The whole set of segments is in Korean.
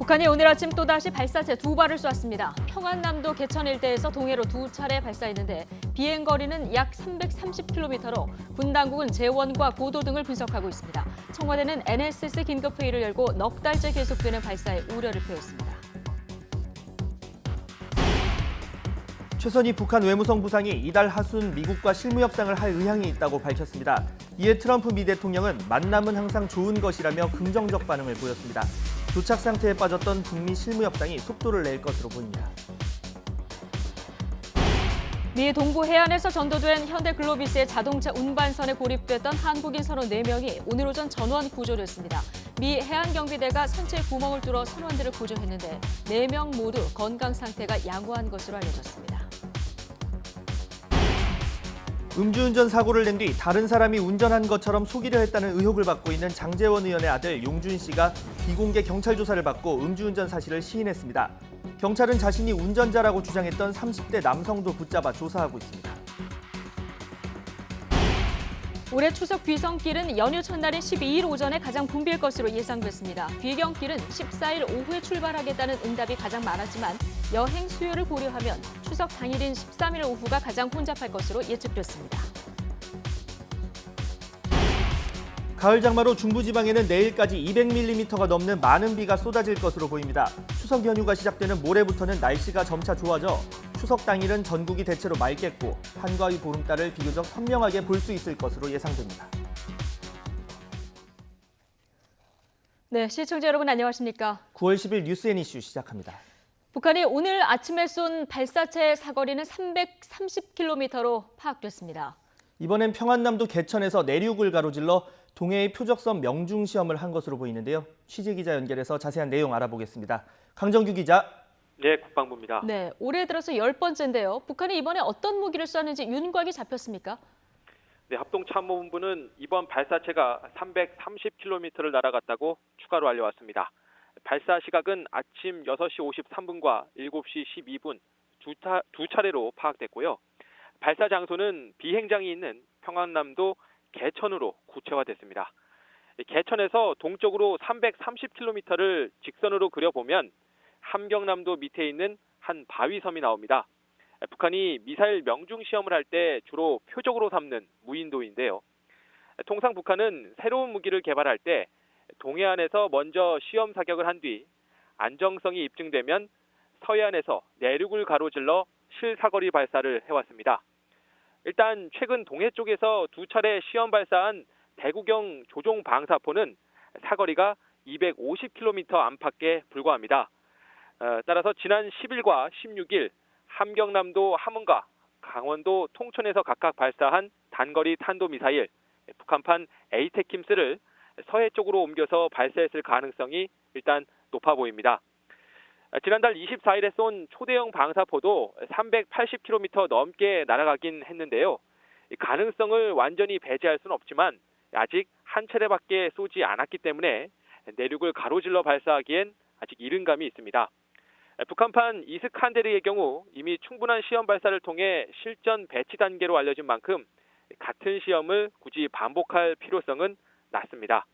북한이 오늘 아침 또다시 발사체 2발을 쐈습니다. 평안남도 개천 일대에서 동해로 2차례 발사했는데 비행거리는 약 330km로 군 당국은 재원과 고도 등을 분석하고 있습니다. 청와대는 NSC 긴급회의를 열고 넉 달째 계속되는 발사에 우려를 표했습니다. 최선희 북한 외무성 부상이 이달 하순 미국과 실무 협상을 할 의향이 있다고 밝혔습니다. 이에 트럼프 미 대통령은 만남은 항상 좋은 것이라며 긍정적 반응을 보였습니다. 조착 상태에 빠졌던 북미 실무 협상이 속도를 낼 것으로 보입니다. 미 동부 해안에서 전도된 현대글로비스의 자동차 운반선에 고립됐던 한국인 선원 4명이 오늘 오전 전원 구조됐습니다. 미 해안경비대가 선체에 구멍을 뚫어 선원들을 구조했는데 4명 모두 건강 상태가 양호한 것으로 알려졌습니다. 음주운전 사고를 낸 뒤 다른 사람이 운전한 것처럼 속이려 했다는 의혹을 받고 있는 장제원 의원의 아들 용준 씨가 비공개 경찰 조사를 받고 음주운전 사실을 시인했습니다. 경찰은 자신이 운전자라고 주장했던 30대 남성도 붙잡아 조사하고 있습니다. 올해 추석 귀성길은 연휴 첫날인 12일 오전에 가장 붐빌 것으로 예상됐습니다. 귀경길은 14일 오후에 출발하겠다는 응답이 가장 많았지만 여행 수요를 고려하면 추석 당일인 13일 오후가 가장 혼잡할 것으로 예측됐습니다. 가을 장마로 중부지방에는 내일까지 200mm가 넘는 많은 비가 쏟아질 것으로 보입니다. 추석 연휴가 시작되는 모레부터는 날씨가 점차 좋아져 추석 당일은 전국이 대체로 맑겠고 한가위 보름달을 비교적 선명하게 볼 수 있을 것으로 예상됩니다. 네, 시청자 여러분 안녕하십니까? 9월 10일 뉴스앤 이슈 시작합니다. 북한이 오늘 아침에 쏜 발사체 사거리는 330km로 파악됐습니다. 이번엔 평안남도 개천에서 내륙을 가로질러 동해의 표적선 명중 시험을 한 것으로 보이는데요. 취재기자 연결해서 자세한 내용 알아보겠습니다. 강정규 기자. 네, 국방부입니다. 네, 올해 들어서 10번째인데요. 북한이 이번에 어떤 무기를 쐈는지 윤곽이 잡혔습니까? 네, 합동참모본부는 이번 발사체가 330km를 날아갔다고 추가로 알려왔습니다. 발사 시각은 아침 6시 53분과 7시 12분 두 차례로 파악됐고요. 발사 장소는 비행장이 있는 평안남도 개천으로 구체화됐습니다. 개천에서 동쪽으로 330km를 직선으로 그려보면 함경남도 밑에 있는 한 바위섬이 나옵니다. 북한이 미사일 명중 시험을 할 때 주로 표적으로 삼는 무인도인데요. 통상 북한은 새로운 무기를 개발할 때 동해안에서 먼저 시험 사격을 한 뒤 안정성이 입증되면 서해안에서 내륙을 가로질러 실사거리 발사를 해왔습니다. 일단 최근 동해 쪽에서 2차례 시험 발사한 대구경 조종 방사포는 사거리가 250km 안팎에 불과합니다. 따라서 지난 10일과 16일 함경남도 함흥과 강원도 통천에서 각각 발사한 단거리 탄도미사일 북한판 에이테킴스를 서해 쪽으로 옮겨서 발사했을 가능성이 일단 높아 보입니다. 지난달 24일에 쏜 초대형 방사포도 380km 넘게 날아가긴 했는데요. 가능성을 완전히 배제할 수는 없지만 아직 한 차례밖에 쏘지 않았기 때문에 내륙을 가로질러 발사하기엔 아직 이른 감이 있습니다. 북한판 이스칸데르의 경우 이미 충분한 시험 발사를 통해 실전 배치 단계로 알려진 만큼 같은 시험을 굳이 반복할 필요성은 낮습니다.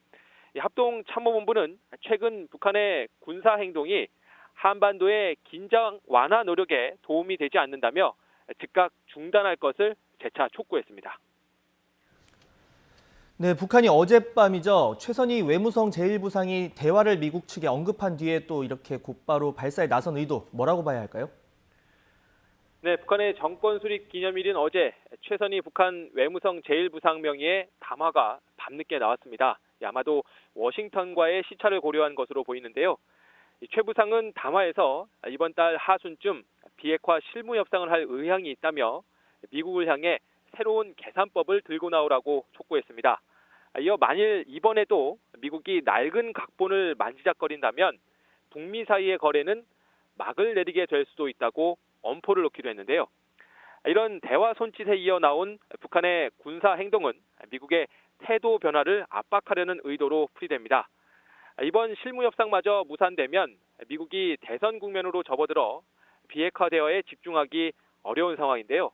합동참모본부는 최근 북한의 군사 행동이 한반도의 긴장 완화 노력에 도움이 되지 않는다며 즉각 중단할 것을 재차 촉구했습니다. 네, 북한이 어젯밤이죠. 최선희 외무성 제1부상이 대화를 미국 측에 언급한 뒤에 또 이렇게 곧바로 발사에 나선 의도 뭐라고 봐야 할까요? 네, 북한의 정권 수립 기념일인 어제 최선희 북한 외무성 제1부상 명의의 담화가 밤늦게 나왔습니다. 아마도 워싱턴과의 시차를 고려한 것으로 보이는데요. 최 부상은 담화에서 이번 달 하순쯤 비핵화 실무 협상을 할 의향이 있다며 미국을 향해 새로운 계산법을 들고 나오라고 촉구했습니다. 이어 만일 이번에도 미국이 낡은 각본을 만지작거린다면 북미 사이의 거래는 막을 내리게 될 수도 있다고 엄포를 놓기도 했는데요. 이런 대화 손짓에 이어 나온 북한의 군사 행동은 미국의 태도 변화를 압박하려는 의도로 풀이됩니다. 이번 실무 협상마저 무산되면 미국이 대선 국면으로 접어들어 비핵화 대화에 집중하기 어려운 상황인데요.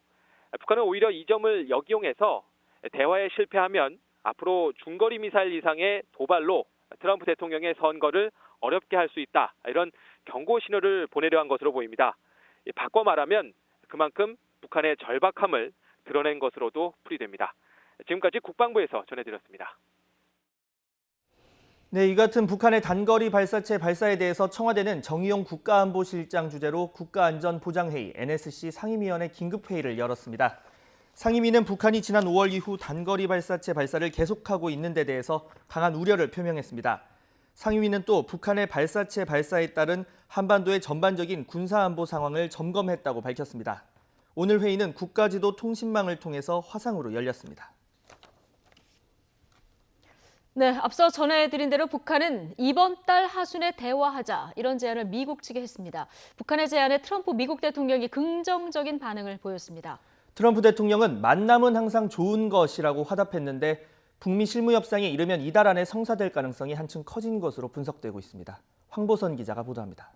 북한은 오히려 이 점을 역이용해서 대화에 실패하면 앞으로 중거리 미사일 이상의 도발로 트럼프 대통령의 선거를 어렵게 할 수 있다. 이런 경고 신호를 보내려 한 것으로 보입니다. 바꿔 말하면 그만큼 북한의 절박함을 드러낸 것으로도 풀이됩니다. 지금까지 국방부에서 전해드렸습니다. 네, 이 같은 북한의 단거리 발사체 발사에 대해서 청와대는 정의용 국가안보실장 주재로 국가안전보장회의 NSC 상임위원회 긴급회의를 열었습니다. 상임위는 북한이 지난 5월 이후 단거리 발사체 발사를 계속하고 있는 데 대해서 강한 우려를 표명했습니다. 상임위는 또 북한의 발사체 발사에 따른 한반도의 전반적인 군사안보 상황을 점검했다고 밝혔습니다. 오늘 회의는 국가지도 통신망을 통해서 화상으로 열렸습니다. 네, 앞서 전해드린 대로 북한은 이번 달 하순에 대화하자 이런 제안을 미국 측에 했습니다. 북한의 제안에 트럼프 미국 대통령이 긍정적인 반응을 보였습니다. 트럼프 대통령은 만남은 항상 좋은 것이라고 화답했는데 북미 실무 협상이 이르면 이달 안에 성사될 가능성이 한층 커진 것으로 분석되고 있습니다. 황보선 기자가 보도합니다.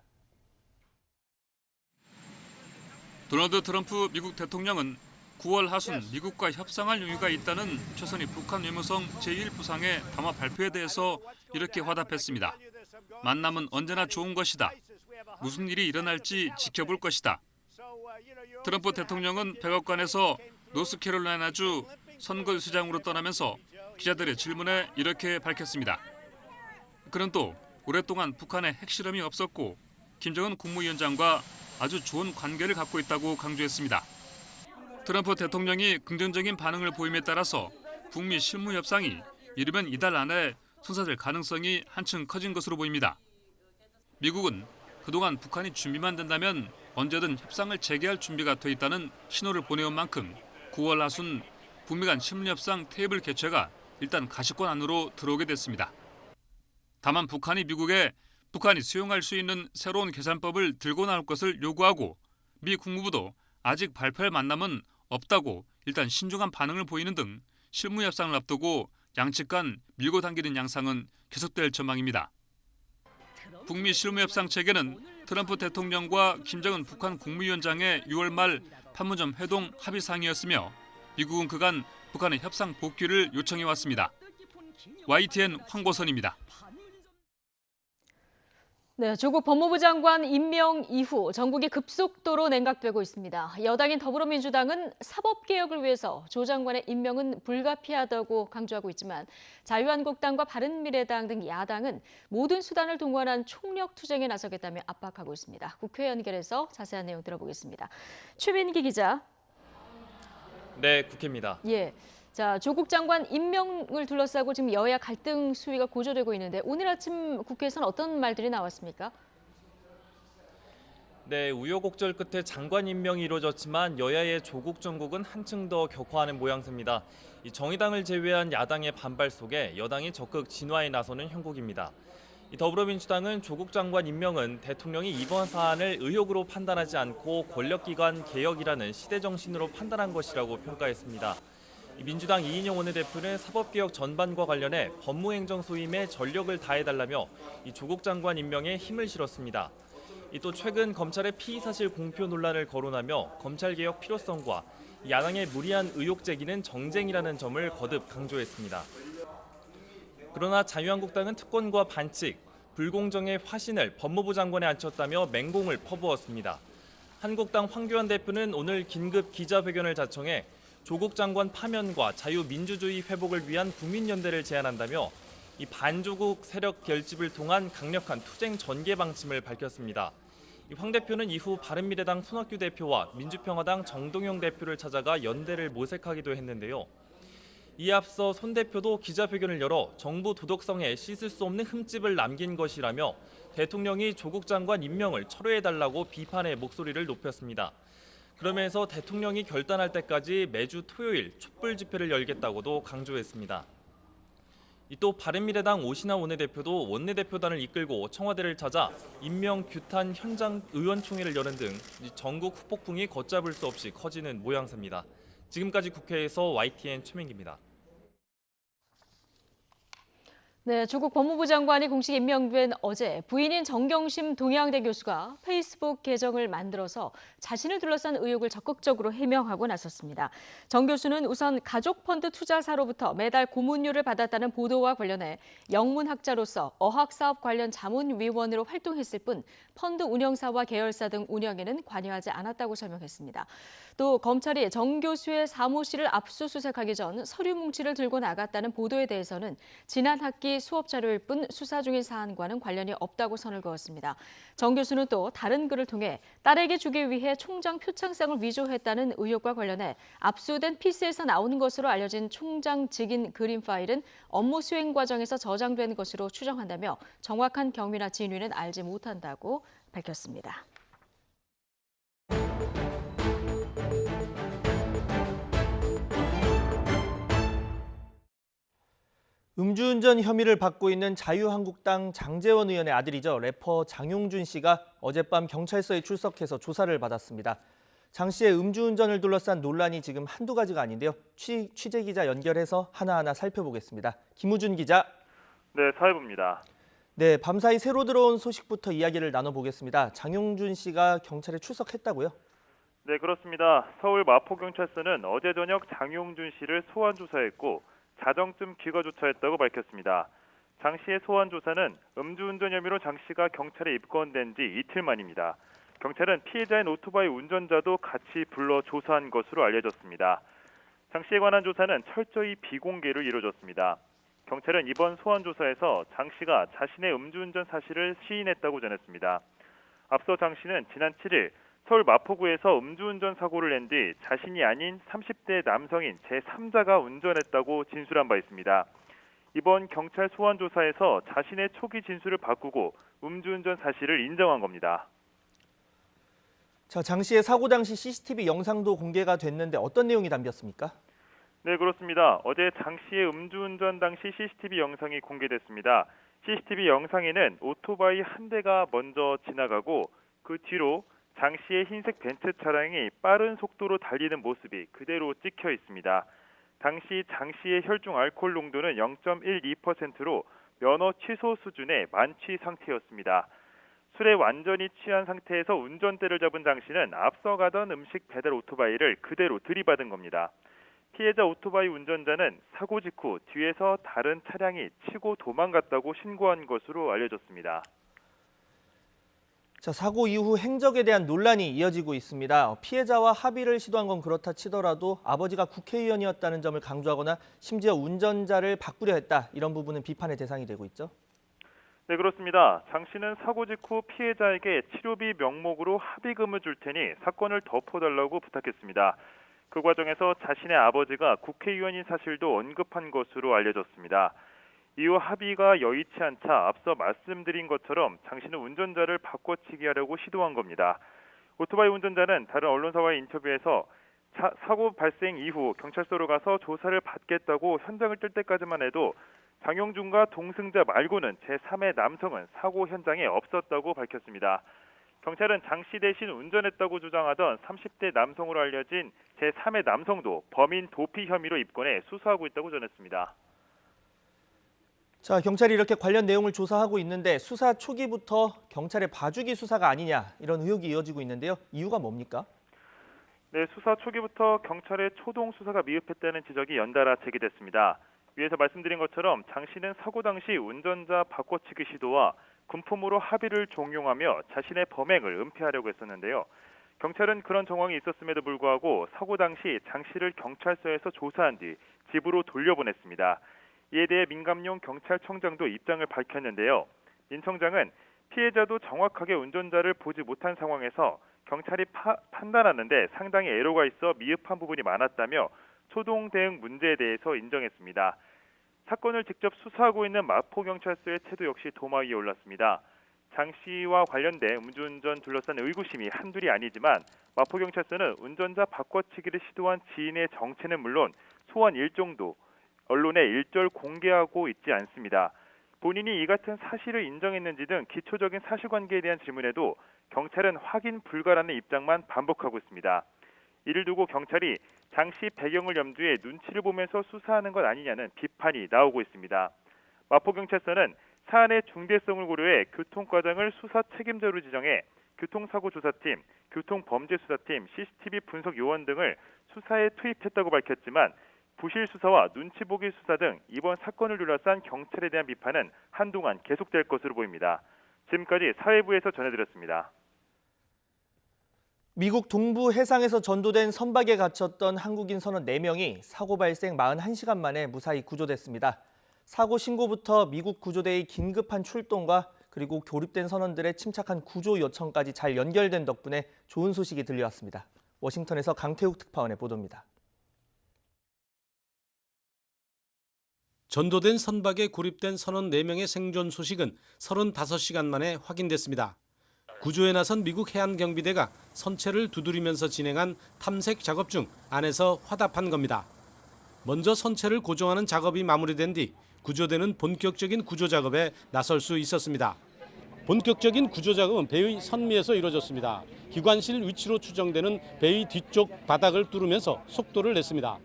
도널드 트럼프 미국 대통령은 9월 하순 미국과 협상할 용의가 있다는 최선희 북한 외무성 제1부상의 담화 발표에 대해서 이렇게 화답했습니다. 만남은 언제나 좋은 것이다. 무슨 일이 일어날지 지켜볼 것이다. 트럼프 대통령은 백악관에서 노스캐롤라이나주 선거유세장으로 떠나면서 기자들의 질문에 이렇게 밝혔습니다. 그는 또 오랫동안 북한에 핵실험이 없었고 김정은 국무위원장과 아주 좋은 관계를 갖고 있다고 강조했습니다. 트럼프 대통령이 긍정적인 반응을 보임에 따라서 북미 실무 협상이 이르면 이달 안에 성사될 가능성이 한층 커진 것으로 보입니다. 미국은 그동안 북한이 준비만 된다면 언제든 협상을 재개할 준비가 돼 있다는 신호를 보내온 만큼 9월 하순 북미 간 실무 협상 테이블 개최가 일단 가시권 안으로 들어오게 됐습니다. 다만 북한이 미국에 북한이 수용할 수 있는 새로운 계산법을 들고 나올 것을 요구하고 미 국무부도 아직 발표할 만남은 없다고 일단 신중한 반응을 보이는 등 실무 협상을 앞두고 양측 간 밀고 당기는 양상은 계속될 전망입니다. 북미 실무 협상 체계는 트럼프 대통령과 김정은 북한 국무위원장의 6월 말 판문점 회동 합의사항이었으며 미국은 그간 북한의 협상 복귀를 요청해왔습니다. YTN 황보선입니다. 네, 조국 법무부 장관 임명 이후 전국이 급속도로 냉각되고 있습니다. 여당인 더불어민주당은 사법개혁을 위해서 조 장관의 임명은 불가피하다고 강조하고 있지만 자유한국당과 바른미래당 등 야당은 모든 수단을 동원한 총력투쟁에 나서겠다며 압박하고 있습니다. 국회 연결해서 자세한 내용 들어보겠습니다. 최민기 기자. 네, 국회입니다. 예. 자, 조국 장관 임명을 둘러싸고 지금 여야 갈등 수위가 고조되고 있는데 오늘 아침 국회에서는 어떤 말들이 나왔습니까? 네, 우여곡절 끝에 장관 임명이 이루어졌지만 여야의 조국 정국은 한층 더 격화하는 모양새입니다. 이 정의당을 제외한 야당의 반발 속에 여당이 적극 진화에 나서는 형국입니다. 이 더불어민주당은 조국 장관 임명은 대통령이 이번 사안을 의혹으로 판단하지 않고 권력기관 개혁이라는 시대정신으로 판단한 것이라고 평가했습니다. 민주당 이인영 원내대표는 사법개혁 전반과 관련해 법무행정 소임에 전력을 다해달라며 이 조국 장관 임명에 힘을 실었습니다. 또 최근 검찰의 피의사실 공표 논란을 거론하며 검찰개혁 필요성과 야당의 무리한 의혹 제기는 정쟁이라는 점을 거듭 강조했습니다. 그러나 자유한국당은 특권과 반칙, 불공정의 화신을 법무부 장관에 안쳤다며 맹공을 퍼부었습니다. 한국당 황교안 대표는 오늘 긴급 기자회견을 자청해 조국 장관 파면과 자유민주주의 회복을 위한 국민연대를 제안한다며 이 반조국 세력 결집을 통한 강력한 투쟁 전개 방침을 밝혔습니다. 황 대표는 이후 바른미래당 손학규 대표와 민주평화당 정동영 대표를 찾아가 연대를 모색하기도 했는데요. 이에 앞서 손 대표도 기자회견을 열어 정부 도덕성에 씻을 수 없는 흠집을 남긴 것이라며 대통령이 조국 장관 임명을 철회해달라고 비판의 목소리를 높였습니다. 그러면서 대통령이 결단할 때까지 매주 토요일 촛불 집회를 열겠다고도 강조했습니다. 또 바른미래당 오신하 원내대표도 원내대표단을 이끌고 청와대를 찾아 임명 규탄 현장 의원총회를 여는 등 전국 후폭풍이 걷잡을 수 없이 커지는 모양새입니다. 지금까지 국회에서 YTN 최민기입니다. 네, 조국 법무부 장관이 공식 임명된 어제 부인인 정경심 동양대 교수가 페이스북 계정을 만들어서 자신을 둘러싼 의혹을 적극적으로 해명하고 나섰습니다. 정 교수는 우선 가족펀드 투자사로부터 매달 고문료를 받았다는 보도와 관련해 영문학자로서 어학사업 관련 자문위원으로 활동했을 뿐 펀드 운영사와 계열사 등 운영에는 관여하지 않았다고 설명했습니다. 또 검찰이 정 교수의 사무실을 압수수색하기 전 서류 뭉치를 들고 나갔다는 보도에 대해서는 지난 학기 수업 자료일 뿐 수사 중인 사안과는 관련이 없다고 선을 그었습니다. 정 교수는 또 다른 글을 통해 딸에게 주기 위해 총장 표창장을 위조했다는 의혹과 관련해 압수된 피스에서 나오는 것으로 알려진 총장 직인 그림 파일은 업무 수행 과정에서 저장된 것으로 추정한다며 정확한 경위나 진위는 알지 못한다고 밝혔습니다. 음주운전 혐의를 받고 있는 자유한국당 장제원 의원의 아들이죠. 래퍼 장용준 씨가 어젯밤 경찰서에 출석해서 조사를 받았습니다. 장 씨의 음주운전을 둘러싼 논란이 지금 한두 가지가 아닌데요. 취재 기자 연결해서 하나하나 살펴보겠습니다. 김우준 기자. 네, 사회부입니다. 네, 밤사이 새로 들어온 소식부터 이야기를 나눠보겠습니다. 장용준 씨가 경찰에 출석했다고요? 네, 그렇습니다. 서울 마포경찰서는 어제 저녁 장용준 씨를 소환 조사했고 자정쯤 귀가 조차했다고 밝혔습니다. 장 씨의 소환 조사는 음주운전 혐의로 장 씨가 경찰에 입건된 지 이틀 만입니다. 경찰은 피해자인 오토바이 운전자도 같이 불러 조사한 것으로 알려졌습니다. 장 씨에 관한 조사는 철저히 비공개로 이루어졌습니다. 경찰은 이번 소환 조사에서 장 씨가 자신의 음주운전 사실을 시인했다고 전했습니다. 앞서 장 씨는 지난 7일 서울 마포구에서 음주운전 사고를 낸 뒤 자신이 아닌 30대 남성인 제3자가 운전했다고 진술한 바 있습니다. 이번 경찰 소환 조사에서 자신의 초기 진술을 바꾸고 음주운전 사실을 인정한 겁니다. 자, 장 씨의 사고 당시 CCTV 영상도 공개가 됐는데 어떤 내용이 담겼습니까? 네, 그렇습니다. 어제 장 씨의 음주운전 당시 CCTV 영상이 공개됐습니다. CCTV 영상에는 오토바이 한 대가 먼저 지나가고 그 뒤로 장 씨의 흰색 벤츠 차량이 빠른 속도로 달리는 모습이 그대로 찍혀 있습니다. 당시 장 씨의 혈중 알코올 농도는 0.12%로 면허 취소 수준의 만취 상태였습니다. 술에 완전히 취한 상태에서 운전대를 잡은 장 씨는 앞서 가던 음식 배달 오토바이를 그대로 들이받은 겁니다. 피해자 오토바이 운전자는 사고 직후 뒤에서 다른 차량이 치고 도망갔다고 신고한 것으로 알려졌습니다. 자, 사고 이후 행적에 대한 논란이 이어지고 있습니다. 피해자와 합의를 시도한 건 그렇다 치더라도 아버지가 국회의원이었다는 점을 강조하거나 심지어 운전자를 바꾸려 했다. 이런 부분은 비판의 대상이 되고 있죠. 네, 그렇습니다. 장 씨는 사고 직후 피해자에게 치료비 명목으로 합의금을 줄 테니 사건을 덮어달라고 부탁했습니다. 그 과정에서 자신의 아버지가 국회의원인 사실도 언급한 것으로 알려졌습니다. 이후 합의가 여의치 않자 앞서 말씀드린 것처럼 장 씨는 운전자를 바꿔치기 하려고 시도한 겁니다. 오토바이 운전자는 다른 언론사와의 인터뷰에서 사고 발생 이후 경찰서로 가서 조사를 받겠다고 현장을 뜰 때까지만 해도 장용준과 동승자 말고는 제3의 남성은 사고 현장에 없었다고 밝혔습니다. 경찰은 장 씨 대신 운전했다고 주장하던 30대 남성으로 알려진 제3의 남성도 범인 도피 혐의로 입건해 수사하고 있다고 전했습니다. 자, 경찰이 이렇게 관련 내용을 조사하고 있는데 수사 초기부터 경찰의 봐주기 수사가 아니냐 이런 의혹이 이어지고 있는데요. 이유가 뭡니까? 네, 수사 초기부터 경찰의 초동 수사가 미흡했다는 지적이 연달아 제기됐습니다. 위에서 말씀드린 것처럼 장 씨는 사고 당시 운전자 바꿔치기 시도와 군품으로 합의를 종용하며 자신의 범행을 은폐하려고 했었는데요. 경찰은 그런 정황이 있었음에도 불구하고 사고 당시 장 씨를 경찰서에서 조사한 뒤 집으로 돌려보냈습니다. 이에 대해 민감용 경찰청장도 입장을 밝혔는데요. 민 청장은 피해자도 정확하게 운전자를 보지 못한 상황에서 경찰이 판단하는데 상당히 애로가 있어 미흡한 부분이 많았다며 초동 대응 문제에 대해서 인정했습니다. 사건을 직접 수사하고 있는 마포경찰서의 태도 역시 도마 위에 올랐습니다. 장 씨와 관련된 음주운전 둘러싼 의구심이 한둘이 아니지만 마포경찰서는 운전자 바꿔치기를 시도한 지인의 정체는 물론 소환 일정도 언론에 일절 공개하고 있지 않습니다. 본인이 이 같은 사실을 인정했는지 등 기초적인 사실관계에 대한 질문에도 경찰은 확인 불가라는 입장만 반복하고 있습니다. 이를 두고 경찰이 장 씨 배경을 염두에 눈치를 보면서 수사하는 것 아니냐는 비판이 나오고 있습니다. 마포경찰서는 사안의 중대성을 고려해 교통과장을 수사 책임자로 지정해 교통사고조사팀, 교통범죄수사팀, CCTV 분석 요원 등을 수사에 투입했다고 밝혔지만 부실 수사와 눈치 보기 수사 등 이번 사건을 둘러싼 경찰에 대한 비판은 한동안 계속될 것으로 보입니다. 지금까지 사회부에서 전해드렸습니다. 미국 동부 해상에서 전도된 선박에 갇혔던 한국인 선원 4명이 사고 발생 41시간 만에 무사히 구조됐습니다. 사고 신고부터 미국 구조대의 긴급한 출동과 그리고 고립된 선원들의 침착한 구조 요청까지 잘 연결된 덕분에 좋은 소식이 들려왔습니다. 워싱턴에서 강태욱 특파원의 보도입니다. 전도된 선박에 고립된 선원 4명의 생존 소식은 35시간 만에 확인됐습니다. 구조에 나선 미국 해안경비대가 선체를 두드리면서 진행한 탐색 작업 중 안에서 화답한 겁니다. 먼저 선체를 고정하는 작업이 마무리된 뒤 구조대는 본격적인 구조 작업에 나설 수 있었습니다. 본격적인 구조 작업은 배의 선미에서 이루어졌습니다. 기관실 위치로 추정되는 배의 뒤쪽 바닥을 뚫으면서 속도를 냈습니다.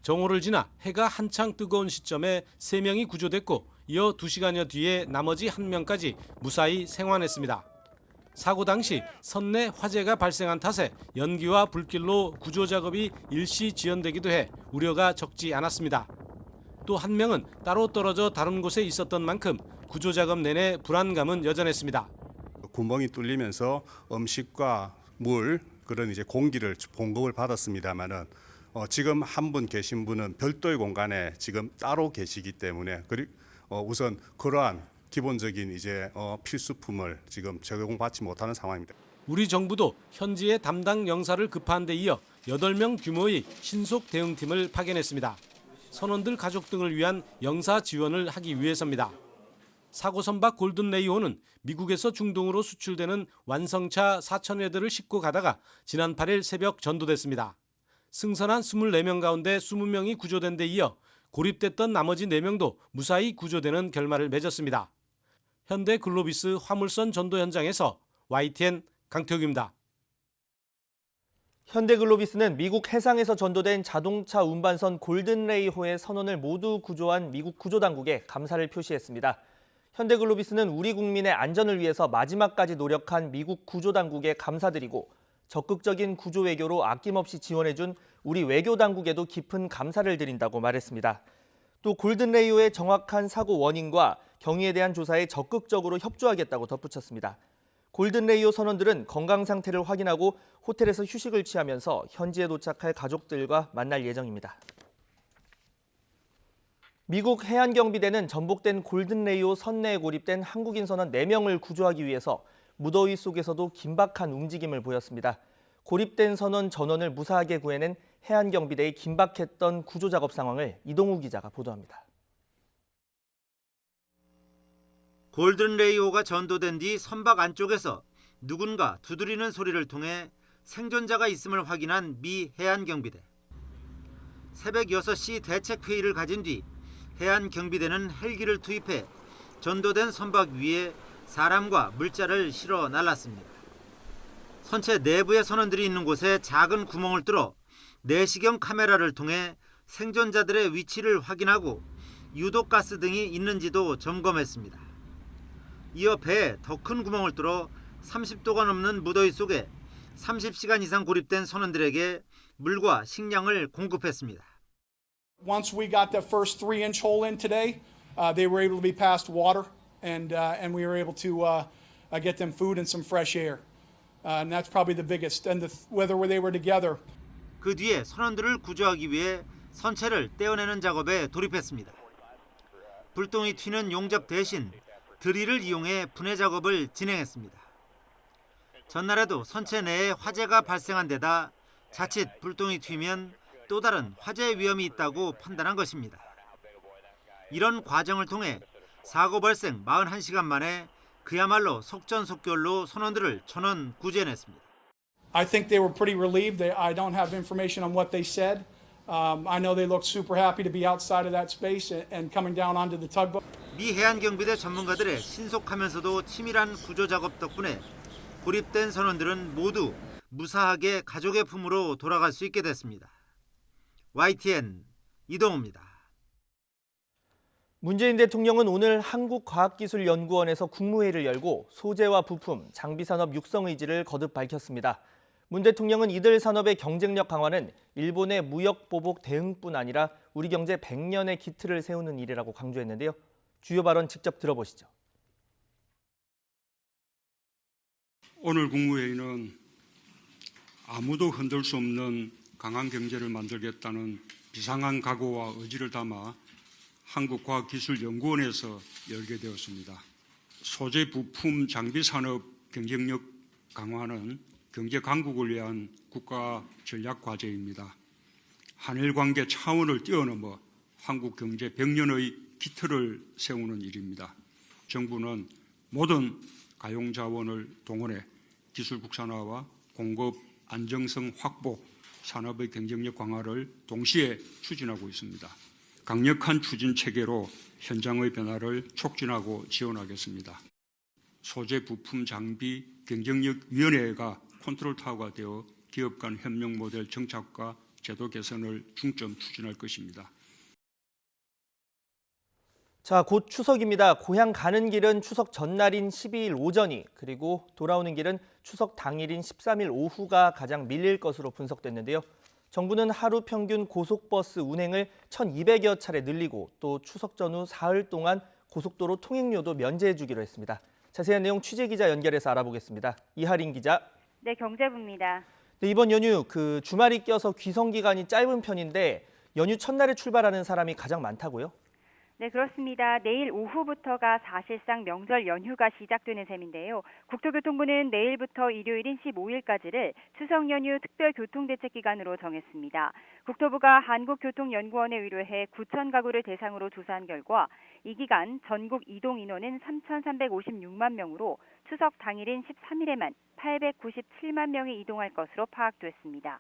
정오를 지나 해가 한창 뜨거운 시점에 3명이 구조됐고 이어 2시간여 뒤에 나머지 1명까지 무사히 생還했습니다. 사고 당시 선내 화재가 발생한 탓에 연기와 불길로 구조 작업이 일시 지연되기도 해 우려가 적지 않았습니다. 또 1명은 따로 떨어져 다른 곳에 있었던 만큼 구조 작업 내내 불안감은 여전했습니다. 구멍이 뚫리면서 음식과 물 그런 이제 공기를 공급을 받았습니다만은 지금 한 분 계신 분은 별도의 공간에 지금 따로 계시기 때문에 우선 그러한 기본적인 이제 필수품을 지금 제공받지 못하는 상황입니다. 우리 정부도 현지의 담당 영사를 급파한 데 이어 8명 규모의 신속 대응팀을 파견했습니다. 선원들 가족 등을 위한 영사 지원을 하기 위해서입니다. 사고 선박 골든 레이호는 미국에서 중동으로 수출되는 완성차 4,000회들을 싣고 가다가 지난 8일 새벽 전도됐습니다. 승선한 24명 가운데 20명이 구조된 데 이어 고립됐던 나머지 4명도 무사히 구조되는 결말을 맺었습니다. 현대 글로비스 화물선 전도 현장에서 YTN 강태욱입니다. 현대글로비스는 미국 해상에서 전도된 자동차 운반선 골든레이호의 선원을 모두 구조한 미국 구조당국에 감사를 표시했습니다. 현대글로비스는 우리 국민의 안전을 위해서 마지막까지 노력한 미국 구조당국에 감사드리고 적극적인 구조 외교로 아낌없이 지원해준 우리 외교당국에도 깊은 감사를 드린다고 말했습니다. 또 골든레이호의 정확한 사고 원인과 경위에 대한 조사에 적극적으로 협조하겠다고 덧붙였습니다. 골든레이호 선원들은 건강 상태를 확인하고 호텔에서 휴식을 취하면서 현지에 도착할 가족들과 만날 예정입니다. 미국 해안경비대는 전복된 골든레이호 선내에 고립된 한국인 선원 4명을 구조하기 위해서 무더위 속에서도 긴박한 움직임을 보였습니다. 고립된 선원 전원을 무사하게 구해낸 해안경비대의 긴박했던 구조작업 상황을 이동우 기자가 보도합니다. 골든레이호가 전도된 뒤 선박 안쪽에서 누군가 두드리는 소리를 통해 생존자가 있음을 확인한 미 해안경비대. 새벽 6시 대책회의를 가진 뒤 해안경비대는 헬기를 투입해 전도된 선박 위에 사람과 물자를 실어 날랐습니다. 선체 내부에 선원들이 있는 곳에 작은 구멍을 뚫어 내시경 카메라를 통해 생존자들의 위치를 확인하고 유독가스 등이 있는지도 점검했습니다. 이어 배에 더 큰 구멍을 뚫어 30도가 넘는 무더위 속에 30시간 이상 고립된 선원들에게 물과 식량을 공급했습니다. Once we got that first 3-inch hole in today, they were able to be passed water, and we were able to get them food and some fresh air. And that's probably the biggest. And whether they were together. 그 뒤에 선원들을 구조하기 위해 선체를 떼어내는 작업에 돌입했습니다. 불똥이 튀는 용접 대신 드릴을 이용해 분해 작업을 진행했습니다. 전날에도 선체 내에 화재가 발생한 데다 자칫 불똥이 튀면 또 다른 화재 위험이 있다고 판단한 것입니다. 이런 과정을 통해 사고 발생 41시간 만에 그야말로 속전속결로 선원들을 전원 구제해냈습니다. I think they were pretty relieved. I don't have information on what they said. I know they looked super happy to be outside of that space and coming down onto the tugboat. 미 해안경비대 전문가들의 신속하면서도 치밀한 구조 작업 덕분에 고립된 선원들은 모두 무사하게 가족의 품으로 돌아갈 수 있게 됐습니다. YTN 이동우입니다. 문재인 대통령은 오늘 한국과학기술연구원에서 국무회의를 열고 소재와 부품, 장비산업 육성 의지를 거듭 밝혔습니다. 문 대통령은 이들 산업의 경쟁력 강화는 일본의 무역 보복 대응뿐 아니라 우리 경제 100년의 기틀을 세우는 일이라고 강조했는데요. 주요 발언 직접 들어보시죠. 오늘 국무회의는 아무도 흔들 수 없는 강한 경제를 만들겠다는 비상한 각오와 의지를 담아 한국과학기술연구원에서 열게 되었습니다. 소재, 부품, 장비 산업 경쟁력 강화는 경제 강국을 위한 국가 전략 과제입니다. 한일 관계 차원을 뛰어넘어 한국 경제 100년의 기틀을 세우는 일입니다. 정부는 모든 가용 자원을 동원해 기술 국산화와 공급 안정성 확보, 산업의 경쟁력 강화를 동시에 추진하고 있습니다. 강력한 추진 체계로 현장의 변화를 촉진하고 지원하겠습니다. 소재, 부품, 장비, 경쟁력위원회가 컨트롤 타워가 되어 기업 간 협력 모델 정착과 제도 개선을 중점 추진할 것입니다. 자, 곧 추석입니다. 고향 가는 길은 추석 전날인 12일 오전이, 그리고 돌아오는 길은 추석 당일인 13일 오후가 가장 밀릴 것으로 분석됐는데요. 정부는 하루 평균 고속버스 운행을 1,200여 차례 늘리고 또 추석 전후 사흘 동안 고속도로 통행료도 면제해 주기로 했습니다. 자세한 내용 취재기자 연결해서 알아보겠습니다. 이하린 기자. 네, 경제부입니다. 네, 이번 연휴 주말이 껴서 귀성 기간이 짧은 편인데 연휴 첫날에 출발하는 사람이 가장 많다고요? 네, 그렇습니다. 내일 오후부터가 사실상 명절 연휴가 시작되는 셈인데요. 국토교통부는 내일부터 일요일인 15일까지를 추석 연휴 특별교통대책기간으로 정했습니다. 국토부가 한국교통연구원에 의뢰해 9천 가구를 대상으로 조사한 결과 이 기간 전국 이동 인원은 3,356만 명으로 추석 당일인 13일에만 897만 명이 이동할 것으로 파악됐습니다.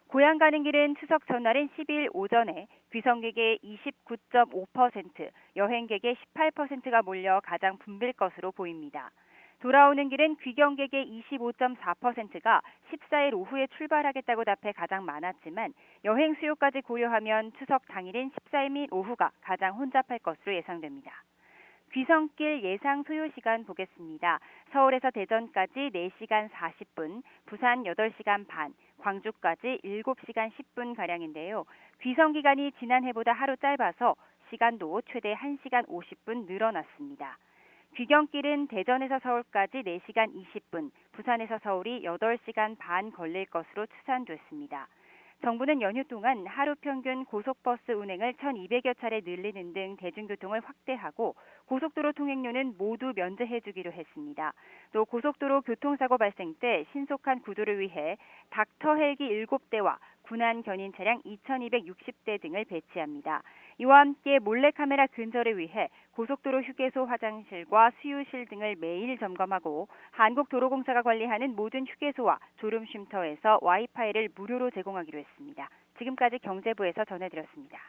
고향 가는 길은 추석 전날인 12일 오전에 귀성객의 29.5%, 여행객의 18%가 몰려 가장 붐빌 것으로 보입니다. 돌아오는 길은 귀경객의 25.4%가 14일 오후에 출발하겠다고 답해 가장 많았지만 여행 수요까지 고려하면 추석 당일인 14일 오후가 가장 혼잡할 것으로 예상됩니다. 귀성길 예상 소요 시간 보겠습니다. 서울에서 대전까지 4시간 40분, 부산 8시간 반, 광주까지 7시간 10분가량인데요. 귀성 기간이 지난해보다 하루 짧아서 시간도 최대 1시간 50분 늘어났습니다. 귀경길은 대전에서 서울까지 4시간 20분, 부산에서 서울이 8시간 반 걸릴 것으로 추산됐습니다. 정부는 연휴 동안 하루 평균 고속버스 운행을 1,200여 차례 늘리는 등 대중교통을 확대하고 고속도로 통행료는 모두 면제해 주기로 했습니다. 또 고속도로 교통사고 발생 때 신속한 구조를 위해 닥터 헬기 7대와 군안 견인 차량 2,260대 등을 배치합니다. 이와 함께 몰래카메라 근절을 위해 고속도로 휴게소 화장실과 수유실 등을 매일 점검하고 한국도로공사가 관리하는 모든 휴게소와 졸음쉼터에서 와이파이를 무료로 제공하기로 했습니다. 지금까지 경제부에서 전해드렸습니다.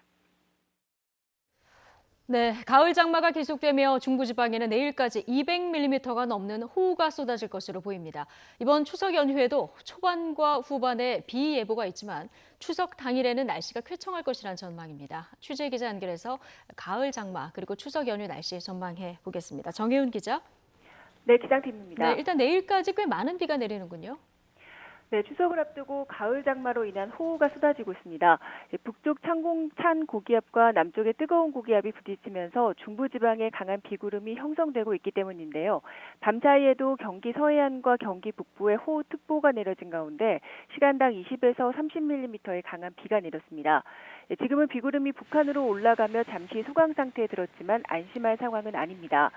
네, 가을 장마가 계속되며 중부지방에는 내일까지 200mm가 넘는 호우가 쏟아질 것으로 보입니다. 이번 추석 연휴에도 초반과 후반에 비 예보가 있지만 추석 당일에는 날씨가 쾌청할 것이란 전망입니다. 취재 기자 연결해서 가을 장마 그리고 추석 연휴 날씨 전망해 보겠습니다. 정혜훈 기자. 네, 기상팀입니다. 네, 일단 내일까지 꽤 많은 비가 내리는군요. 네, 추석을 앞두고 가을 장마로 인한 호우가 쏟아지고 있습니다. 북쪽 찬 고기압과 남쪽의 뜨거운 고기압이 부딪히면서 중부지방에 강한 비구름이 형성되고 있기 때문인데요. 밤사이에도 경기 서해안과 경기 북부에 호우특보가 내려진 가운데 시간당 20에서 30mm의 강한 비가 내렸습니다. 지금은 비구름이 북한으로 올라가며 잠시 소강 상태에 들었지만 안심할 상황은 아닙니다.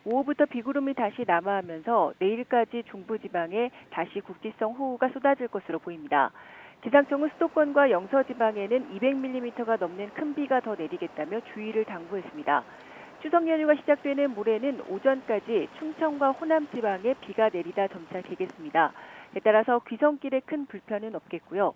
오후부터 비구름이 다시 남하하면서 내일까지 중부지방에 다시 국지성 호우가 쏟아질 것으로 보입니다. 기상청은 수도권과 영서지방에는 200mm가 넘는 큰 비가 더 내리겠다며 주의를 당부했습니다. 추석 연휴가 시작되는 모레는 오전까지 충청과 호남 지방에 비가 내리다 점차 개겠습니다. 따라서 귀성길에 큰 불편은 없겠고요.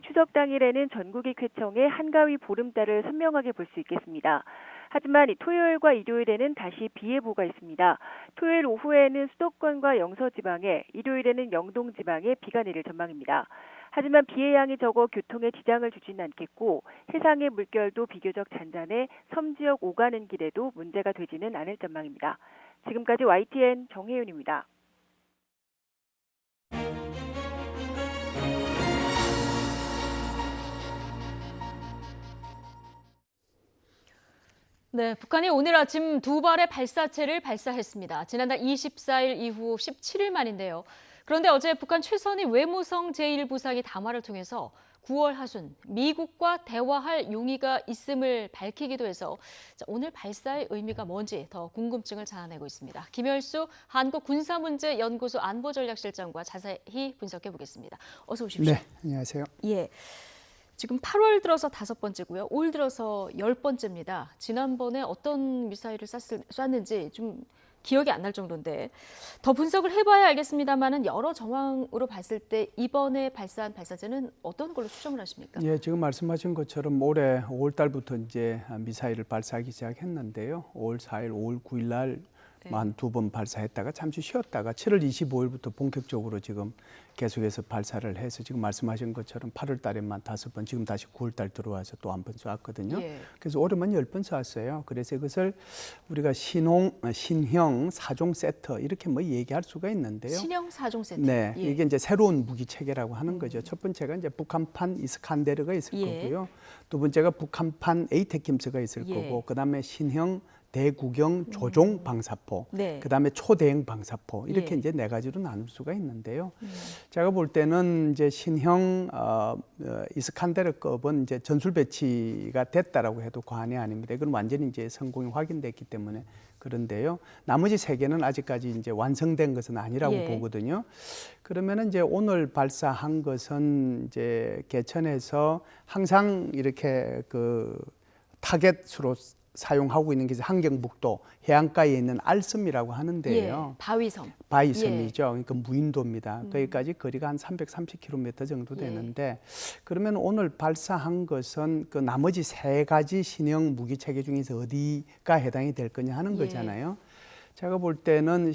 추석 당일에는 전국이 쾌청해 한가위 보름달을 선명하게 볼 수 있겠습니다. 하지만 토요일과 일요일에는 다시 비 예보가 있습니다. 토요일 오후에는 수도권과 영서지방에, 일요일에는 영동지방에 비가 내릴 전망입니다. 하지만 비의 양이 적어 교통에 지장을 주지는 않겠고 해상의 물결도 비교적 잔잔해 섬 지역 오가는 길에도 문제가 되지는 않을 전망입니다. 지금까지 YTN 정혜윤입니다. 네, 북한이 오늘 아침 두 발의 발사체를 발사했습니다. 지난달 24일 이후 17일 만인데요. 그런데 어제 북한 최선희 외무성 제1부상이 담화를 통해서 9월 하순 미국과 대화할 용의가 있음을 밝히기도 해서 오늘 발사의 의미가 뭔지 더 궁금증을 자아내고 있습니다. 김열수 한국군사문제연구소 안보전략실장과 자세히 분석해 보겠습니다. 어서 오십시오. 네, 안녕하세요. 예. 지금 8월 들어서 5번째고요. 올 들어서 10번째입니다. 지난번에 어떤 미사일을 쐈는지 좀 기억이 안 날 정도인데 더 분석을 해봐야 알겠습니다만은 여러 정황으로 봤을 때 이번에 발사한 발사체는 어떤 걸로 추정을 하십니까? 예, 지금 말씀하신 것처럼 올해 5월 달부터 이제 미사일을 발사하기 시작했는데요. 5월 4일, 5월 9일 날 한 2번 발사했다가 잠시 쉬었다가 7월 25일부터 본격적으로 지금 계속해서 발사를 해서 지금 말씀하신 것처럼 8월 달에만 5번, 지금 다시 9월 달 들어와서 또 한 번 쐈거든요. 예. 그래서 올해만 10번 쐈어요. 그래서 이것을 우리가 신형 4종 세트 이렇게 뭐 얘기할 수가 있는데요. 신형 4종 세트. 네, 예. 이게 이제 새로운 무기 체계라고 하는 거죠. 첫 번째가 이제 북한판 이스칸데르가 있을 예. 거고요. 두 번째가 북한판 에이테킴스가 있을 예. 거고, 그다음에 신형 대구경 조종 방사포, 네. 그다음에 초대형 방사포 이렇게 예. 이제 네 가지로 나눌 수가 있는데요. 제가 볼 때는 이제 신형 이스칸데르급은 이제 전술 배치가 됐다라고 해도 과언이 아닙니다. 이건 완전히 이제 성공이 확인됐기 때문에 그런데요. 나머지 세 개는 아직까지 이제 완성된 것은 아니라고 예. 보거든요. 그러면은 이제 오늘 발사한 것은 이제 개천에서 항상 이렇게 그 타겟으로 사용하고 있는 게 함경북도 해안가에 있는 알섬이라고 하는데요. 예, 바위섬. 바위섬이죠. 그러니까 무인도입니다. 거기까지 거리가 한 330km 정도 되는데 그러면 오늘 발사한 것은 그 나머지 세 가지 신형 무기 체계 중에서 어디가 해당이 될 거냐 하는 거잖아요. 제가 볼 때는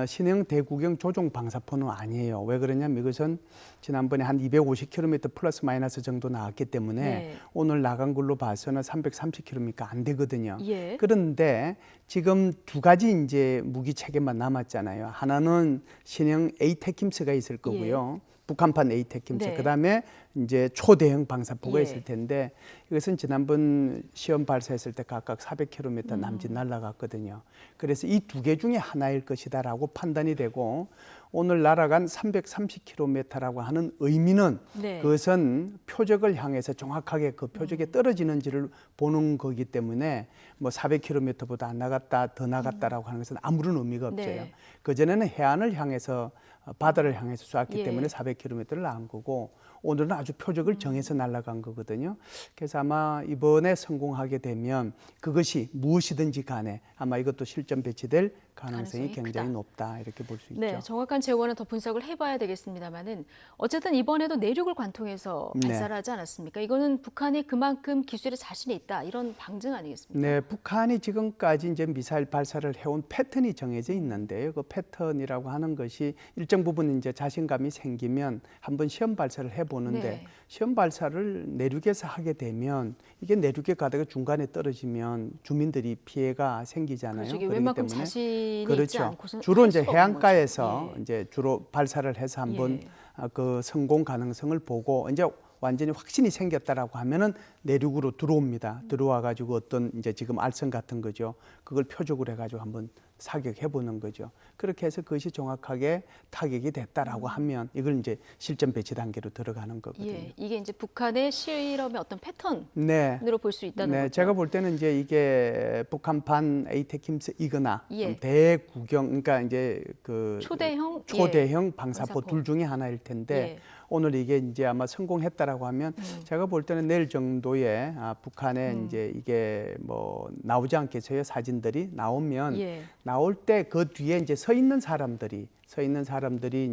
신형 대구경 조종 방사포는 아니에요. 왜 그러냐면 이것은 지난번에 한 250km 플러스 마이너스 정도 나왔기 때문에 네. 오늘 나간 걸로 봐서는 330km가 안 되거든요. 예. 그런데 지금 두 가지 이제 무기 체계만 남았잖아요. 하나는 신형 에이테킴스가 있을 거고요. 북한판 에이테킴스. 네. 그다음에 이제 초대형 방사포가 예. 있을 텐데 이것은 지난번 시험 발사했을 때 각각 400km 남짓 날아갔거든요. 그래서 이 두 개 중에 하나일 것이다라고 판단이 되고 오늘 날아간 330km라고 하는 의미는 네. 그것은 표적을 향해서 정확하게 그 표적에 떨어지는지를 보는 거기 때문에 뭐 400km보다 안 나갔다 더 나갔다라고 하는 것은 아무런 의미가 없어요. 네. 그전에는 해안을 향해서 바다를 향해서 쐈기 예. 때문에 400km를 나간 거고 오늘은 아주 표적을 정해서 날아간 거거든요. 그래서 아마 이번에 성공하게 되면 그것이 무엇이든지 간에 아마 이것도 실전 배치될 가능성이 굉장히 크다. 높다 이렇게 볼 수 있죠. 네, 정확한 재원은 더 분석을 해봐야 되겠습니다만은 어쨌든 이번에도 내륙을 관통해서 발사를 하지 않았습니까? 이거는 북한이 그만큼 기술에 자신이 있다 이런 방증 아니겠습니까? 네, 북한이 지금까지 이제 미사일 발사를 해온 패턴이 정해져 있는데요. 그 패턴이라고 하는 것이 일정 부분 이제 자신감이 생기면 한번 시험 발사를 해보는데 네. 시험 발사를 내륙에서 하게 되면 이게 내륙에 가다가 중간에 떨어지면 주민들이 피해가 생기잖아요. 그렇죠. 이게 그렇기 웬만큼 때문에 자신이 있지 그렇죠. 않고서는 주로 할 이제 수가 없는 해안가에서 거죠. 예. 이제 주로 발사를 해서 한번 예. 그 성공 가능성을 보고 이제 완전히 확신이 생겼다라고 하면은 내륙으로 들어옵니다. 들어와 가지고 어떤 이제 지금 알선 같은 거죠. 그걸 표적으로 해가지고 한번 사격해 보는 거죠. 그렇게 해서 그것이 정확하게 타격이 됐다라고 하면 이걸 이제 실전 배치 단계로 들어가는 거거든요. 예, 이게 이제 북한의 실험의 어떤 패턴으로 네. 볼 수 있다는 네, 거죠. 제가 볼 때는 이제 이게 북한판 에이테킴스이거나 예. 대구경, 그러니까 이제 그 초대형 방사포 방사포. 둘 중에 하나일 텐데 예. 오늘 이게 이제 아마 성공했다라고 하면 제가 볼 때는 내일 정도에 북한에 이제 이게 뭐 나오지 않겠어요? 사진들이 나오면 예. 나올 때 그 뒤에 이제 서 있는 사람들이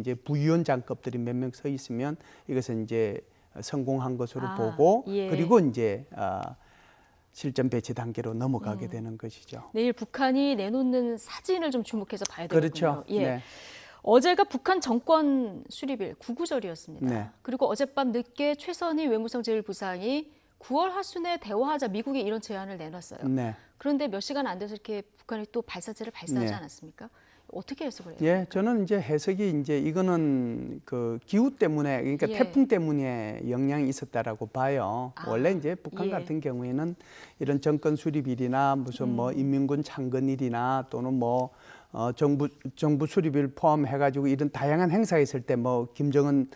이제 부위원장급들이 몇 명 서 있으면 이것은 이제 성공한 것으로 보고 예. 그리고 이제 실전 배치 단계로 넘어가게 되는 것이죠. 내일 북한이 내놓는 사진을 좀 주목해서 봐야 되겠군요. 그렇죠. 예. 네. 어제가 북한 정권 수립일 9.9절이었습니다. 네. 그리고 어젯밤 늦게 최선희 외무성 제1부상이 9월 하순에 대화하자 미국이 이런 제안을 내놨어요. 네. 그런데 몇 시간 안 돼서 이렇게 북한이 또 발사체를 발사하지 네. 않았습니까? 어떻게 해석을 해요? 예, 저는 이제 해석이 이제 이거는 그 기후 때문에 그러니까 예. 태풍 때문에 영향이 있었다라고 봐요. 원래 이제 북한 예. 같은 경우에는 이런 정권 수립일이나 무슨 뭐 인민군 창건일이나 또는 뭐 정부 수립일 포함해가지고 이런 다양한 행사가 있을 때 뭐 김정은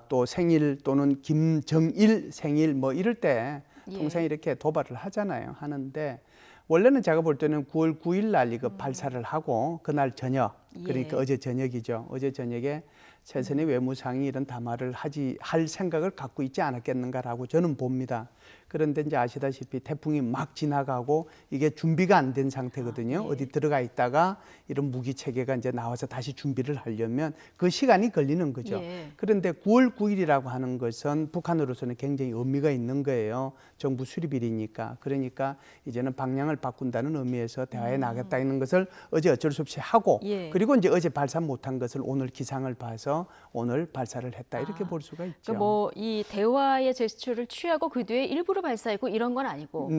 또 생일 또는 김정일 생일 뭐 이럴 때 통상 이렇게 도발을 하는데 원래는 제가 볼 때는 9월 9일 날 이거 발사를 하고 그날 저녁 그러니까 어제 저녁이죠. 어제 저녁에 최선희 외무상이 이런 담화를 할 생각을 갖고 있지 않았겠는가라고 저는 봅니다. 그런데 이제 아시다시피 태풍이 막 지나가고 이게 준비가 안 된 상태거든요. 어디 들어가 있다가 이런 무기 체계가 이제 나와서 다시 준비를 하려면 그 시간이 걸리는 거죠. 그런데 9월 9일이라고 하는 것은 북한으로서는 굉장히 의미가 있는 거예요. 정부 수립일이니까. 그러니까 이제는 방향을 바꾼다는 의미에서 대화에 나가겠다는 것을 어제 어쩔 수 없이 하고 그리고 이제 어제 발사 못한 것을 오늘 기상을 봐서 오늘 발사를 했다 이렇게 볼 수가 있죠. 그러니까 뭐 이 대화의 제스처를 취하고 그 뒤에 일부러 발사했고 이런 건 아니고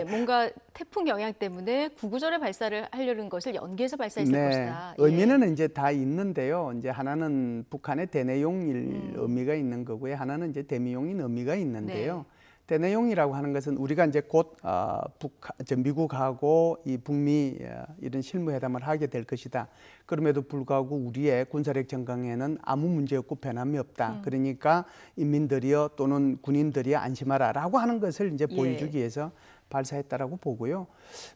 뭔가 태풍 영향 때문에 9.9절에 발사를 하려는 것을 연기해서 발사했을 것이다. 의미는 이제 다 있는데요. 이제 하나는 북한의 대내용일 의미가 있는 거고요. 하나는 이제 대미용인 의미가 있는데요. 대내용이라고 하는 것은 우리가 이제 곧 미국하고 이 북미 이런 실무회담을 하게 될 것이다. 그럼에도 불구하고 우리의 군사력 전강에는 아무 문제 없고 변함이 없다. 그러니까 인민들이여 또는 군인들이여 안심하라라고 하는 것을 이제 보여주기 위해서 발사했다라고 보고요.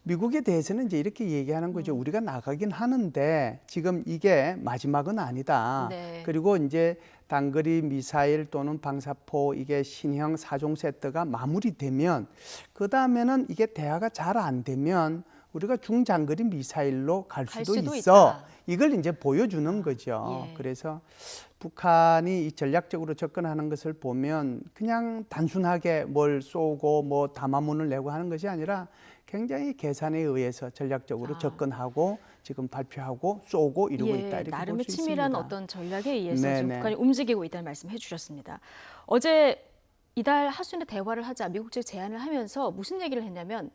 미국에 대해서는 이제 이렇게 얘기하는 거죠. 우리가 나가긴 하는데 지금 이게 마지막은 아니다. 그리고 이제 단거리 미사일 또는 방사포 이게 신형 4종 세트가 마무리되면 그 다음에는 이게 대화가 잘 안 되면 우리가 중장거리 미사일로 갈 수도 있어. 이걸 이제 보여주는 거죠. 그래서 북한이 이 전략적으로 접근하는 것을 보면 그냥 단순하게 뭘 쏘고 뭐 담화문을 내고 하는 것이 아니라 굉장히 계산에 의해서 전략적으로 접근하고 지금 발표하고 쏘고 이러고 있다 이렇게 나름의 볼 수 치밀한 있습니다. 어떤 전략에 의해서 지금 북한이 움직이고 있다는 말씀해 주셨습니다. 어제 이달 하순에 대화를 하자 미국 측 제안을 하면서 무슨 얘기를 했냐면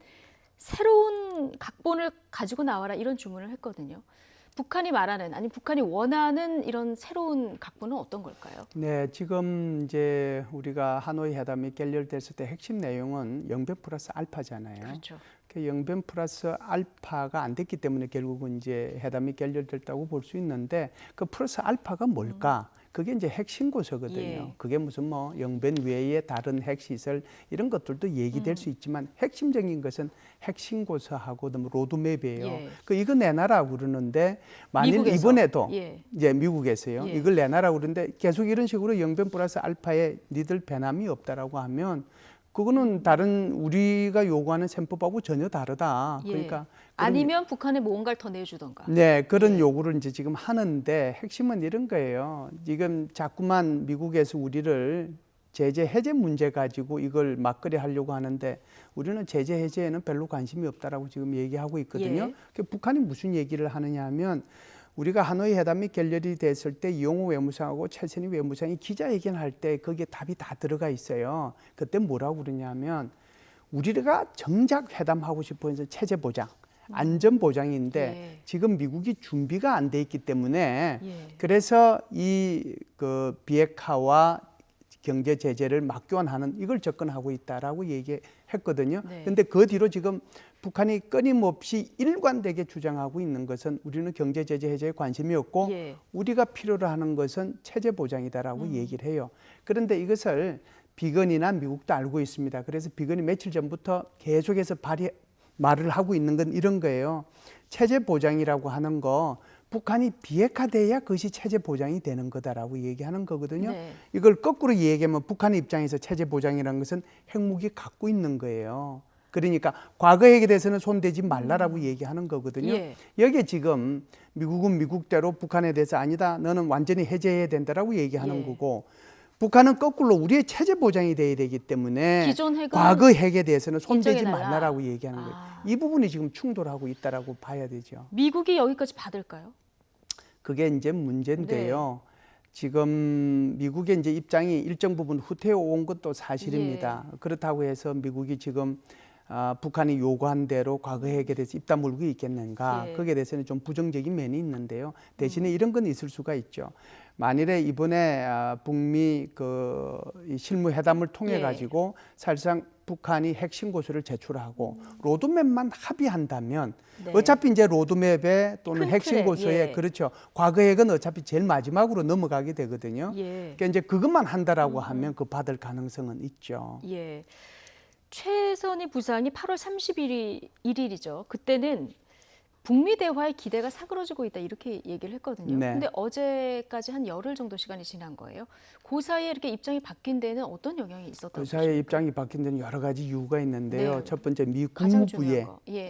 새로운 각본을 가지고 나와라 이런 주문을 했거든요. 북한이 말하는 아니 북한이 원하는 이런 새로운 각본은 어떤 걸까요? 네, 지금 이제 우리가 하노이 회담이 결렬됐을 때 핵심 내용은 영변 플러스 알파잖아요. 그렇죠. 그 영변 플러스 알파가 안 됐기 때문에 결국은 이제 회담이 결렬됐다고 볼 수 있는데 그 플러스 알파가 뭘까? 그게 이제 핵신고서거든요. 그게 무슨 뭐 영변 외의 다른 핵시설 이런 것들도 얘기될 수 있지만 핵심적인 것은 핵신고서하고 로드맵이에요. 그 이거 내놔라고 그러는데 만일 미국에서. 이번에도 이제 미국에서요. 이걸 내놔라고 그러는데 계속 이런 식으로 영변 플러스 알파에 니들 배남이 없다라고 하면 그거는 다른 우리가 요구하는 셈법하고 전혀 다르다. 그러니까 아니면 북한에 뭔가를 더 내주던가. 네, 그런 요구를 이제 지금 하는데 핵심은 이런 거예요. 지금 자꾸만 미국에서 우리를 제재 해제 문제 가지고 이걸 막걸리 하려고 하는데 우리는 제재 해제에는 별로 관심이 없다라고 지금 얘기하고 있거든요. 북한이 무슨 얘기를 하느냐 하면 우리가 하노이 회담이 결렬이 됐을 때 이용호 외무상하고 최선희 외무상이 기자회견 할 때 거기에 답이 다 들어가 있어요. 그때 뭐라고 그러냐면 우리가 정작 회담하고 싶어 해서 체제 보장, 안전 보장인데 지금 미국이 준비가 안 돼 있기 때문에 그래서 이 그 비핵화와 경제 제재를 막교환하는 이걸 접근하고 있다라고 얘기했거든요. 그런데 그 뒤로 지금 북한이 끊임없이 일관되게 주장하고 있는 것은 우리는 경제 제재 해제에 관심이 없고 우리가 필요로 하는 것은 체제 보장이다라고 얘기를 해요. 그런데 이것을 비건이나 미국도 알고 있습니다. 그래서 비건이 며칠 전부터 계속해서 말을 하고 있는 건 이런 거예요. 체제 보장이라고 하는 거 북한이 비핵화돼야 그것이 체제 보장이 되는 거다라고 얘기하는 거거든요. 이걸 거꾸로 얘기하면 북한의 입장에서 체제 보장이라는 것은 핵무기 갖고 있는 거예요. 그러니까 과거 핵에 대해서는 손대지 말라라고 얘기하는 거거든요. 여기에 지금 미국은 미국대로 북한에 대해서 아니다. 너는 완전히 해제해야 된다라고 얘기하는 거고 북한은 거꾸로 우리의 체제 보장이 돼야 되기 때문에 과거 핵에 대해서는 손대지 말라라고 얘기하는 거예요. 이 부분이 지금 충돌하고 있다라고 봐야 되죠. 미국이 여기까지 받을까요? 그게 이제 문제인데요. 지금 미국의 이제 입장이 일정 부분 후퇴해 온 것도 사실입니다. 그렇다고 해서 미국이 지금 북한이 요구한 대로 과거 해결해서 입 다물고 있겠는가? 거기에 대해서는 좀 부정적인 면이 있는데요. 대신에 이런 건 있을 수가 있죠. 만일에 이번에 북미 이 실무회담을 통해 가지고 사실상 북한이 핵심 고수를 제출하고 로드맵만 합의한다면 어차피 이제 로드맵에 또는 핵심 고수에 그렇죠. 과거 핵은 어차피 제일 마지막으로 넘어가게 되거든요. 그러니까 이제 그것만 한다라고 하면 그 받을 가능성은 있죠. 최선희 부상이 8월 31일이죠. 그때는 북미 대화의 기대가 사그러지고 있다 이렇게 얘기를 했거든요. 근데 어제까지 한 열흘 정도 시간이 지난 거예요. 그 사이에 이렇게 입장이 바뀐 데는 어떤 영향이 있었다고 그 사이에 입장이 바뀐 데는 여러 가지 이유가 있는데요. 첫 번째 미 가장 국무부에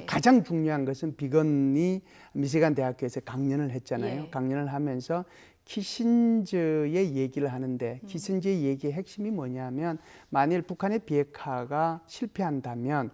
가장 중요한 것은 비건이 미시간 대학교에서 강연을 했잖아요. 강연을 하면서 키신저의 얘기를 하는데 키신저의 얘기의 핵심이 뭐냐면 만일 북한의 비핵화가 실패한다면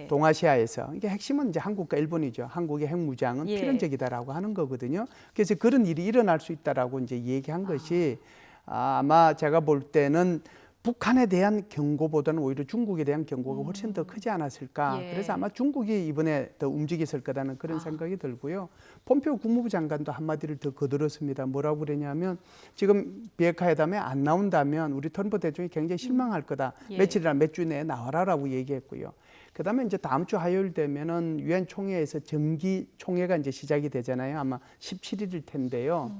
동아시아에서 이게 핵심은 이제 한국과 일본이죠. 한국의 핵무장은 필연적이다라고 하는 거거든요. 그래서 그런 일이 일어날 수 있다라고 이제 얘기한 것이 아마 제가 볼 때는 북한에 대한 경고보다는 오히려 중국에 대한 경고가 훨씬 더 크지 않았을까. 그래서 아마 중국이 이번에 더 움직였을 거라는 그런 생각이 들고요. 폼페오 국무부 장관도 한마디를 더 거들었습니다. 뭐라고 그러냐면 지금 비핵화 회담에 안 나온다면 우리 트럼프 대통령이 굉장히 실망할 거다. 며칠이나 몇 주 내에 나와라라고 얘기했고요. 그다음에 이제 다음 주 화요일 되면은 유엔 총회에서 정기 총회가 이제 시작이 되잖아요. 아마 17일일 텐데요.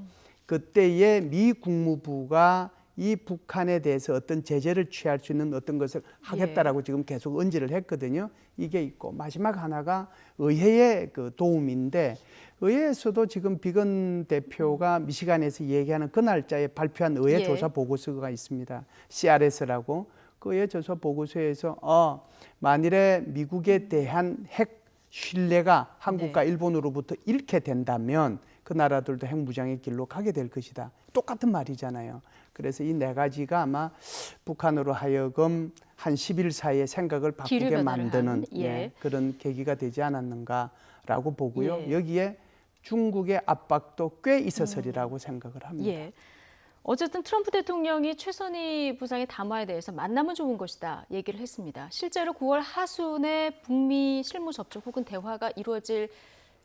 그때에 미 국무부가 이 북한에 대해서 어떤 제재를 취할 수 있는 어떤 것을 하겠다라고 지금 계속 언지를 했거든요. 이게 있고 마지막 하나가 의회의 그 도움인데 의회에서도 지금 비건 대표가 미시간에서 얘기하는 그 날짜에 발표한 의회 조사 보고서가 있습니다. CRS라고 그 의회 조사 보고서에서 만일에 미국에 대한 핵 신뢰가 한국과 일본으로부터 잃게 된다면 그 나라들도 핵무장의 길로 가게 될 것이다. 똑같은 말이잖아요. 그래서 이 네 가지가 아마 북한으로 하여금 한 10일 사이에 생각을 바꾸게 만드는 그런 계기가 되지 않았는가라고 보고요. 여기에 중국의 압박도 꽤 있었으리라고 생각을 합니다. 어쨌든 트럼프 대통령이 최선희 부상의 담화에 대해서 만나면 좋은 것이다 얘기를 했습니다. 실제로 9월 하순에 북미 실무 접촉 혹은 대화가 이루어질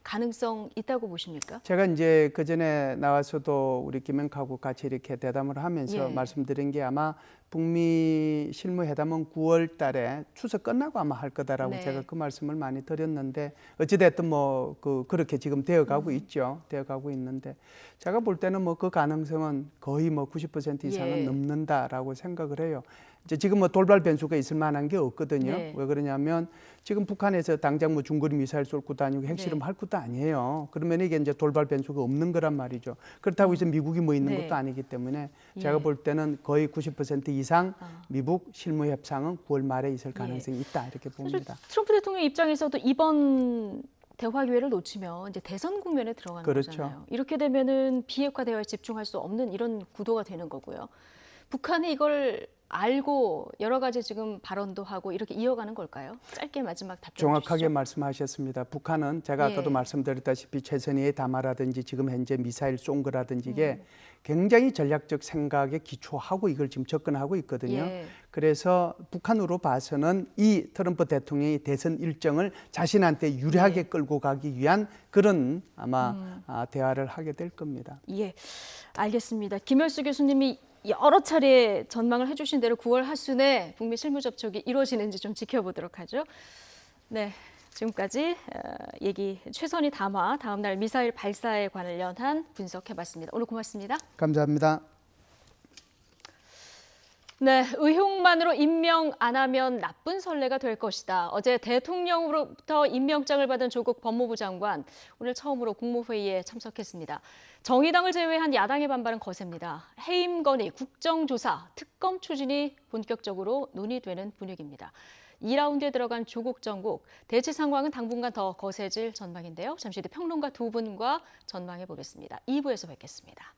가능성 있다고 보십니까? 제가 이제 그 전에 나와서도 우리 김영하고 같이 이렇게 대담을 하면서 말씀드린 게 아마 북미 실무회담은 9월 달에 추석 끝나고 아마 할 거다라고 제가 그 말씀을 많이 드렸는데 어찌됐든 뭐 그렇게 지금 되어가고 있죠. 되어가고 있는데 제가 볼 때는 뭐 그 가능성은 거의 뭐 90% 이상은 넘는다라고 생각을 해요. 이제 지금 뭐 돌발 변수가 있을 만한 게 없거든요. 왜 그러냐면 지금 북한에서 당장 뭐 중거리 미사일 쏠고 다니고 핵실험 할 것도 아니에요. 그러면 이게 이제 돌발 변수가 없는 거란 말이죠. 그렇다고 해서 미국이 뭐 있는 것도 아니기 때문에 제가 볼 때는 거의 90% 이상 미국 실무 협상은 9월 말에 있을 가능성이 있다 이렇게 봅니다. 트럼프 대통령 입장에서도 이번 대화 기회를 놓치면 이제 대선 국면에 들어가는 거잖아요. 이렇게 되면은 비핵화 대화에 집중할 수 없는 이런 구도가 되는 거고요. 북한이 이걸 알고 여러 가지 지금 발언도 하고 이렇게 이어가는 걸까요? 짧게 마지막 답변 정확하게 주시죠. 말씀하셨습니다. 북한은 제가 아까도 말씀드렸다시피 최선희의 담화라든지 지금 현재 미사일 쏜 거라든지 이게 굉장히 전략적 생각에 기초하고 이걸 지금 접근하고 있거든요. 그래서 북한으로 봐서는 이 트럼프 대통령의 대선 일정을 자신한테 유리하게 끌고 가기 위한 그런 아마 대화를 하게 될 겁니다. 알겠습니다. 김열수 교수님이 여러 차례 전망을 해주신 대로 9월 하순에 북미 실무 접촉이 이루어지는지 좀 지켜보도록 하죠. 네, 지금까지 얘기 최선희 담화, 다음 날 미사일 발사에 관련한 분석해봤습니다. 오늘 고맙습니다. 감사합니다. 네, 의혹만으로 임명 안 하면 나쁜 선례가 될 것이다. 어제 대통령으로부터 임명장을 받은 조국 법무부 장관, 오늘 처음으로 국무회의에 참석했습니다. 정의당을 제외한 야당의 반발은 거셉니다. 해임 건의, 국정조사, 특검 추진이 본격적으로 논의되는 분위기입니다. 2라운드에 들어간 조국 정국, 대치 상황은 당분간 더 거세질 전망인데요. 잠시 뒤 평론가 두 분과 전망해 보겠습니다. 2부에서 뵙겠습니다.